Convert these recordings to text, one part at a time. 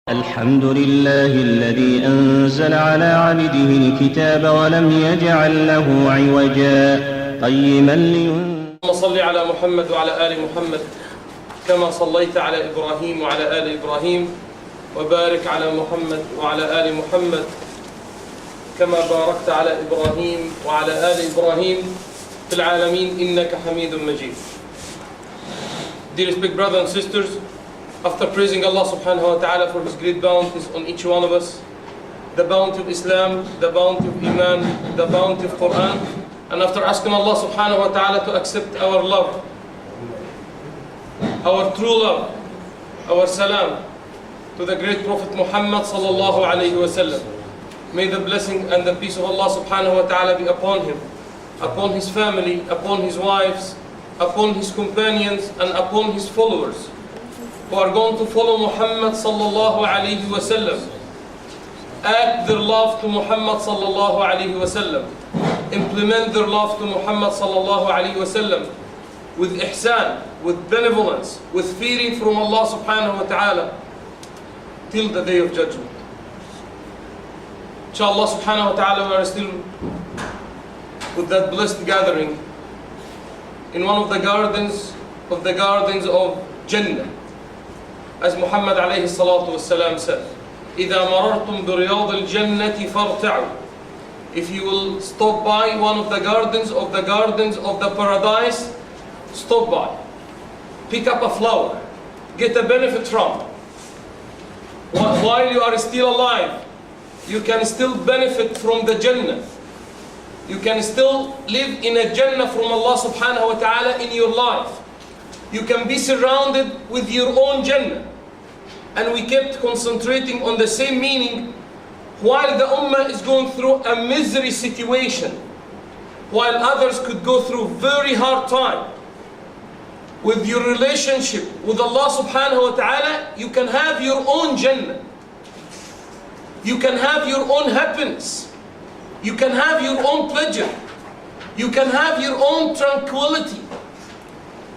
الحمد لله الذي أنزل على عبده الكتاب ولم يجعل له عوجا قيما اللهم صل على محمد وعلى آل محمد كما صليت على إبراهيم وعلى آل إبراهيم وبارك على محمد وعلى آل محمد كما باركت على إبراهيم وعلى آل إبراهيم في العالمين إنك حميد مجيد. Dear big brothers and sisters, after praising Allah subhanahu wa ta'ala for His great bounties on each one of us, the bounty of Islam, the bounty of Iman, the bounty of Quran, and after asking Allah subhanahu wa ta'ala to accept our love, our true love, our salam to the great Prophet Muhammad sallallahu alayhi wa sallam. May the blessing and the peace of Allah subhanahu wa ta'ala be upon him, upon his family, upon his wives, upon his companions, and upon his followers who are going to follow Muhammad sallallahu alayhi wa sallam, act their love to Muhammad sallallahu alayhi wa sallam, implement their love to Muhammad sallallahu alayhi wa sallam with ihsan, with benevolence, with fearing from Allah subhanahu wa ta'ala till the day of judgment. Inshallah subhanahu wa ta'ala, we are still with that blessed gathering in one of the gardens of Jannah. As Muhammad alayhi salatu wassalam said, إِذَا مَرَرْتُمْ بِرِيَاضِ الْجَنَّةِ فَارْتَعُوا. If you will stop by one of the gardens of the paradise, stop by. Pick up a flower. Get a benefit from. While you are still alive, you can still benefit from the Jannah. You can still live in a Jannah from Allah subhanahu wa ta'ala in your life. You can be surrounded with your own Jannah. And we kept concentrating on the same meaning while the Ummah is going through a misery situation, while others could go through very hard time. With your relationship with Allah subhanahu wa ta'ala, you can have your own Jannah. You can have your own happiness. You can have your own pleasure. You can have your own tranquility.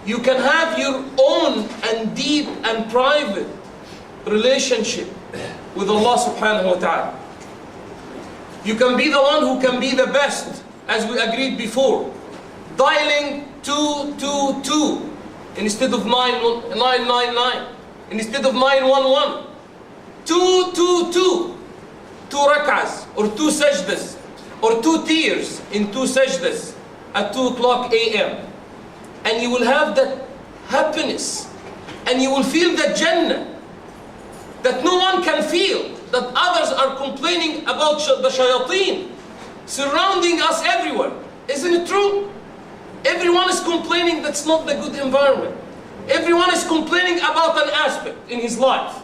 You can have your own and deep and private relationship with Allah subhanahu wa ta'ala. You can be the one who can be the best, as we agreed before, dialing 222 instead of 999, instead of 911. 222, 2 rak'ahs or 2 sajdas or 2 tears in 2 sajdas at 2 o'clock a.m. And you will have that happiness, and you will feel the Jannah that no one can feel, that others are complaining about the shayateen surrounding us everywhere. Isn't it true? Everyone is complaining that's not the good environment. Everyone is complaining about an aspect in his life.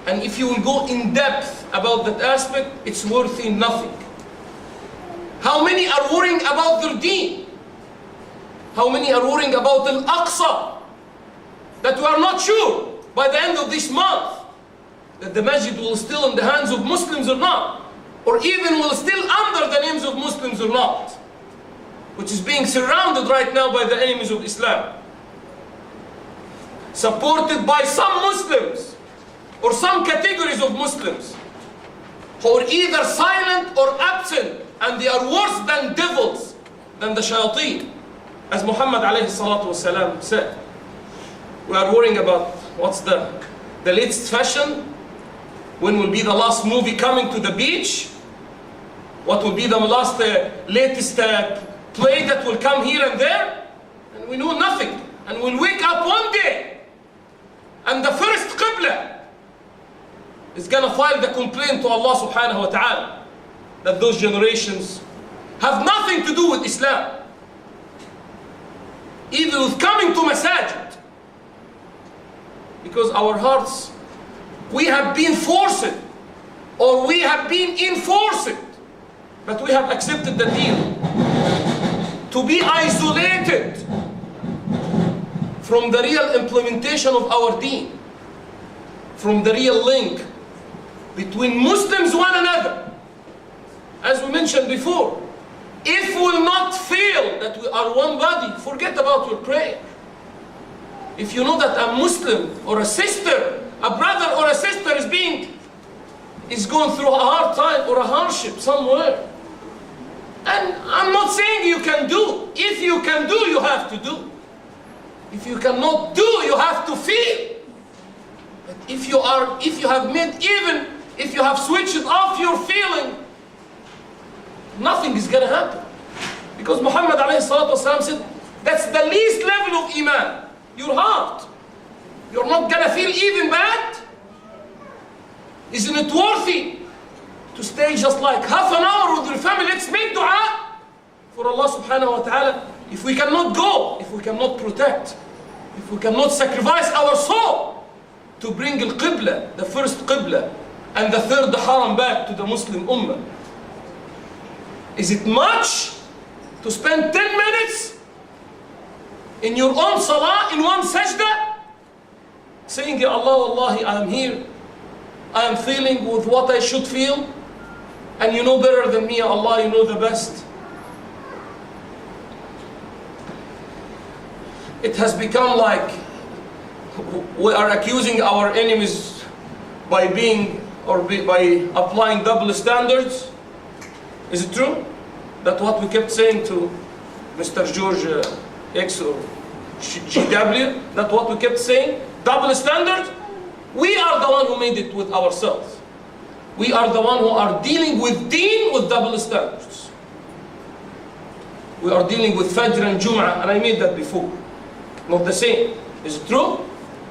And if you will go in depth about that aspect, it's worthy nothing. How many are worrying about their deen? How many are worrying about Al-Aqsa? That we are not sure by the end of this month that the masjid will still in the hands of Muslims or not, or even will still under the names of Muslims or not, which is being surrounded right now by the enemies of Islam, supported by some Muslims or some categories of Muslims who are either silent or absent, and they are worse than devils, than the shayateen. As Muhammad alayhi salatu wasalam said, we are worrying about what's the latest fashion, when will be the last movie coming to the beach, what will be the last latest play that will come here and there, and we know nothing. And we'll wake up one day and the first qibla is gonna file the complaint to Allah subhanahu wa ta'ala that those generations have nothing to do with Islam, even with coming to masajid, because our hearts, we have been forced or we have been enforced, but we have accepted the deal to be isolated from the real implementation of our deen, from the real link between Muslims one another. As we mentioned before, if we will not feel that we are one body, forget about your prayer. If you know that a Muslim or a sister, a brother or a sister is being is going through a hard time or a hardship somewhere. And I'm not saying you can do. If you can do, you have to do. If you cannot do, you have to feel. But if you have made, even if you have switched off your feeling, nothing is going to happen. Because Muhammad alayhi salatu wasalam said, that's the least level of iman. Your heart. You're not going to feel even bad. Isn't it worthy to stay just like half an hour with your family? Let's make dua for Allah subhanahu wa ta'ala. If we cannot go, if we cannot protect, if we cannot sacrifice our soul to bring al-Qibla, the first Qibla, and the third Haram back to the Muslim Ummah, is it much to spend 10 minutes in your own salah, in one sajda, saying, Ya Allah, Wallahi, I am here, I am feeling with what I should feel, and you know better than me, Ya Allah, you know the best. It has become like we are accusing our enemies by applying double standards. Is it true that what we kept saying to Mr. George X or GW, that what we kept saying, double standards? We are the one who made it with ourselves. We are the one who are dealing with deen with double standards. We are dealing with Fajr and Jum'ah, and I made that before. Not the same. Is it true?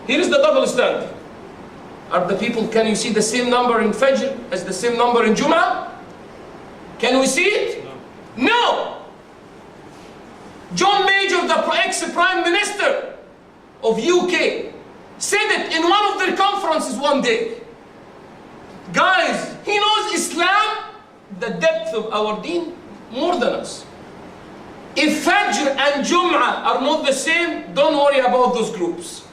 Here is the double standard. Are the people, can you see the same number in Fajr as the same number in Jum'ah? Can we see it? No! John Major, the ex-Prime Minister of UK, said it in one of their conferences one day. Guys, he knows Islam, the depth of our deen, more than us. If Fajr and Jum'ah are not the same, don't worry about those groups.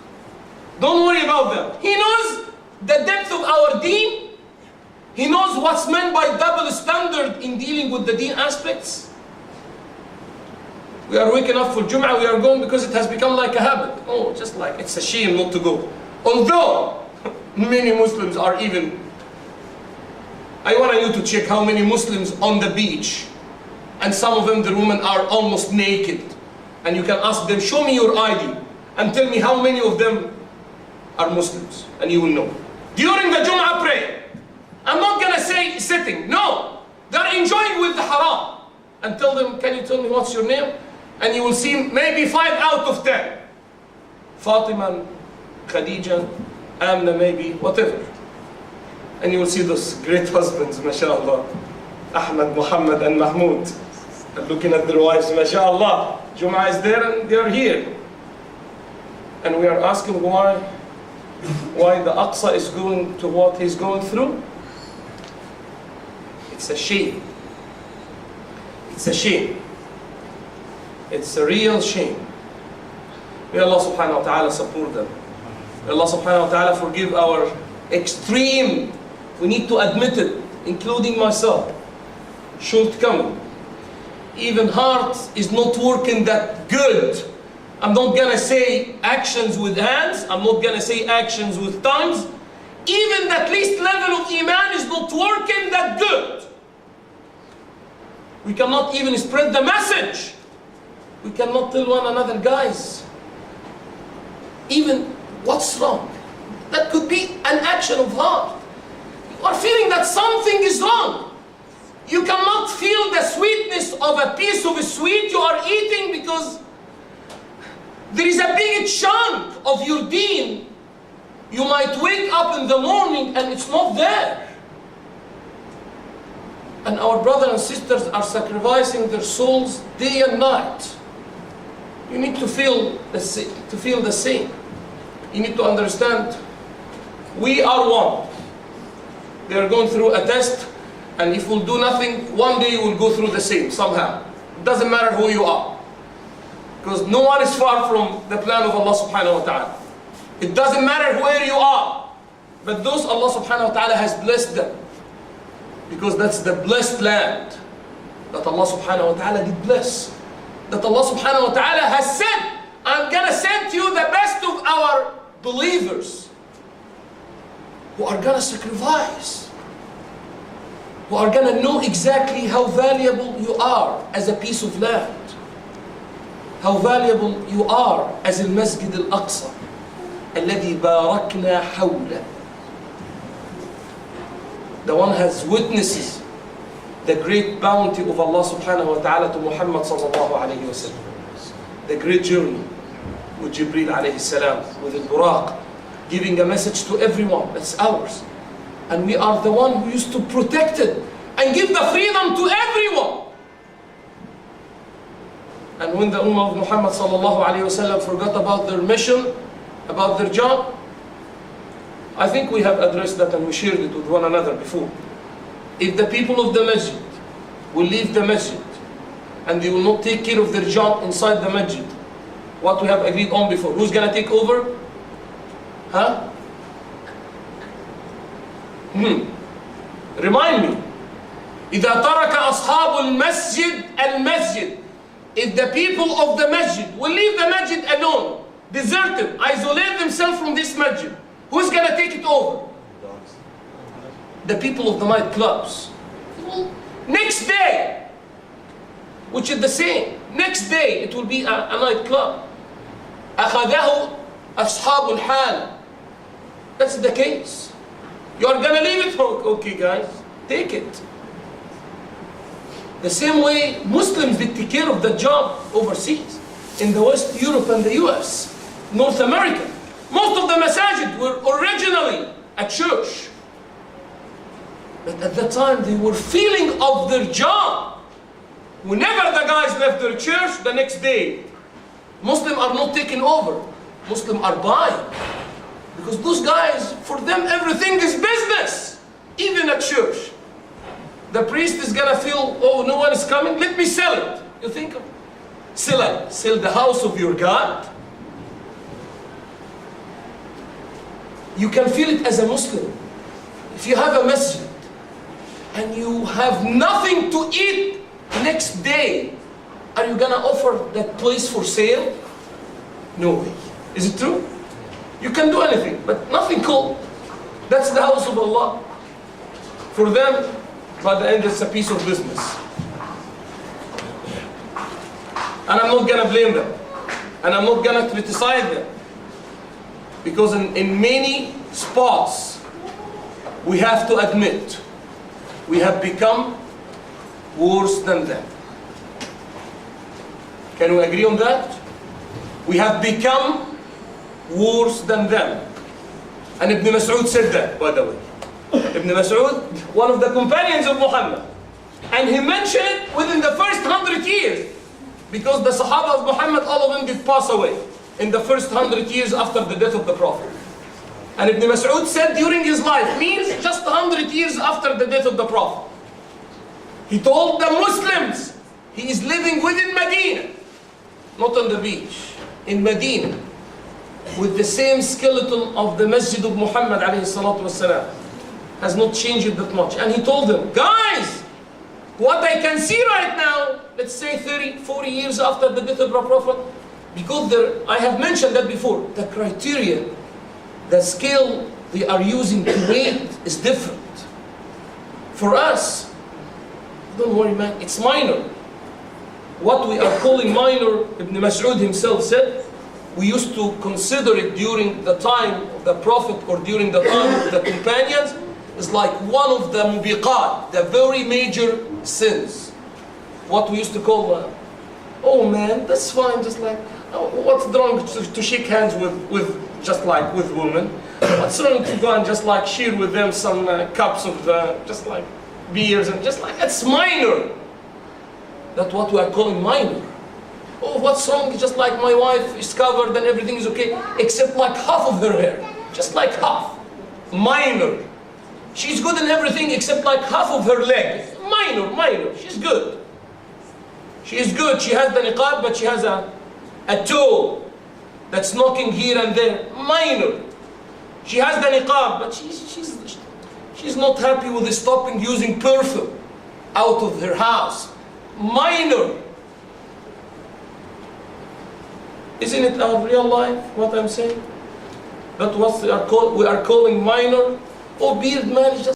Don't worry about them. He knows the depth of our deen. He knows what's meant by double standard in dealing with the deen aspects. We are waking up for Jum'ah, we are going because it has become like a habit. Oh, just like it's a shame not to go. Although many Muslims are even, I want you to check how many Muslims on the beach, and some of them, the women are almost naked, and you can ask them, show me your ID and tell me how many of them are Muslims, and you will know. During the Jum'ah prayer, I'm not gonna say sitting, no, they're enjoying with the haram, and tell them, can you tell me what's your name? And you will see maybe 5 out of 10. Fatima, Khadija, Amna, maybe, whatever. And you will see those great husbands, mashallah, Ahmad, Muhammad, and Mahmoud, looking at their wives, mashallah. Jum'ah is there and they are here. And we are asking why the Aqsa is going to what he's going through. It's a shame. It's a shame. It's a real shame. May Allah subhanahu wa ta'ala support them. May Allah subhanahu wa ta'ala forgive our extreme, we need to admit it, including myself, shortcoming. Even heart is not working that good. I'm not gonna say actions with hands, I'm not gonna say actions with tongues. Even that least level of iman is not working that good. We cannot even spread the message. We cannot tell one another, guys, even what's wrong. That could be an action of heart. You are feeling that something is wrong. You cannot feel the sweetness of a piece of sweet you are eating because there is a big chunk of your deen. You might wake up in the morning and it's not there. And our brothers and sisters are sacrificing their souls day and night. You need to feel the same. You need to understand, we are one. They are going through a test, and if we'll do nothing, one day you will go through the same somehow. It doesn't matter who you are. Because no one is far from the plan of Allah subhanahu wa ta'ala. It doesn't matter where you are. But those Allah subhanahu wa ta'ala has blessed them. Because that's the blessed land that Allah subhanahu wa ta'ala did bless. That Allah subhanahu wa ta'ala has said, I'm gonna send you the best of our believers who are gonna sacrifice who are going to know exactly how valuable you are as a piece of land, how valuable you are as al-Masjid al-Aqsa, الذي باركنا حوله. The one has witnesses the great bounty of Allah subhanahu wa ta'ala to Muhammad sallallahu alayhi wa sallam. The great journey with Jibreel alayhi salam, with al-Buraq, giving a message to everyone, that's ours. And we are the one who used to protect it and give the freedom to everyone. And when the Ummah of Muhammad sallallahu alayhi wa sallam forgot about their mission, about their job, I think we have addressed that and we shared it with one another before. If the people of the masjid will leave the masjid and they will not take care of their job inside the masjid, what we have agreed on before, who's going to take over? Huh? Remind me. إذا ترك أصحاب المسجد المسجد. If the people of the masjid will leave the masjid alone, deserted, isolate themselves from this masjid, who's going to take it over? The people of the nightclubs. Next day, which is the same, next day it will be a nightclub. أخذه أصحاب الحال. That's the case. You're going to leave it? Okay guys, take it. The same way Muslims did take care of the job overseas, in the West, Europe and the US, North America. Most of the masajid were originally a church. But at that time they were feeling of their job. Whenever the guys left their church, the next day, Muslims are not taking over. Muslims are buying. Because those guys, for them everything is business. Even at church. The priest is going to feel, oh, no one is coming, let me sell it. You think, sell it. Sell the house of your God. You can feel it as a Muslim. If you have a masjid and you have nothing to eat next day, are you going to offer that place for sale? No way. Is it true? You can do anything, but nothing cool. That's the house of Allah. For them, by the end, it's a piece of business. And I'm not going to blame them. And I'm not going to criticize them. Because in many spots, we have to admit, we have become worse than them. Can we agree on that? We have become worse than them. And Ibn Mas'ud said that, by the way. Ibn Mas'ud, one of the companions of Muhammad. And he mentioned it within the first 100 years. Because the Sahaba of Muhammad, all of them did pass away in the first 100 years after the death of the Prophet. And Ibn Mas'ud said during his life, means just 100 years after the death of the Prophet. He told the Muslims, he is living within Medina, not on the beach, in Medina, with the same skeleton of the Masjid of Muhammad alayhi salatu wasalam. Has not changed that much. And he told them, guys, what I can see right now, let's say 30, 40 years after the death of the Prophet, because I have mentioned that before, the criteria, the scale they are using to weight is different. For us, don't worry man, it's minor. What we are calling minor, Ibn Mas'ud himself said, we used to consider it during the time of the Prophet or during the time of the companions, is like one of the mubiqat, the very major sins. What we used to call, oh man, that's fine, just like, what's wrong to shake hands with just like with women? What's wrong to go and just like share with them some cups of just like beers and just like, that's minor. That's what we are calling minor. Oh, what's wrong? Just like my wife is covered and everything is okay, except like half of her hair. Just like half. Minor. She's good in everything except like half of her leg. Minor, minor. She's good. She is good. She has the niqab, but she has a toe that's knocking here and there. Minor. She has the niqab, but she's not happy with stopping using perfume out of her house. Minor. Isn't it our real life, what I'm saying? That's what we are calling minor. Oh, beard man is just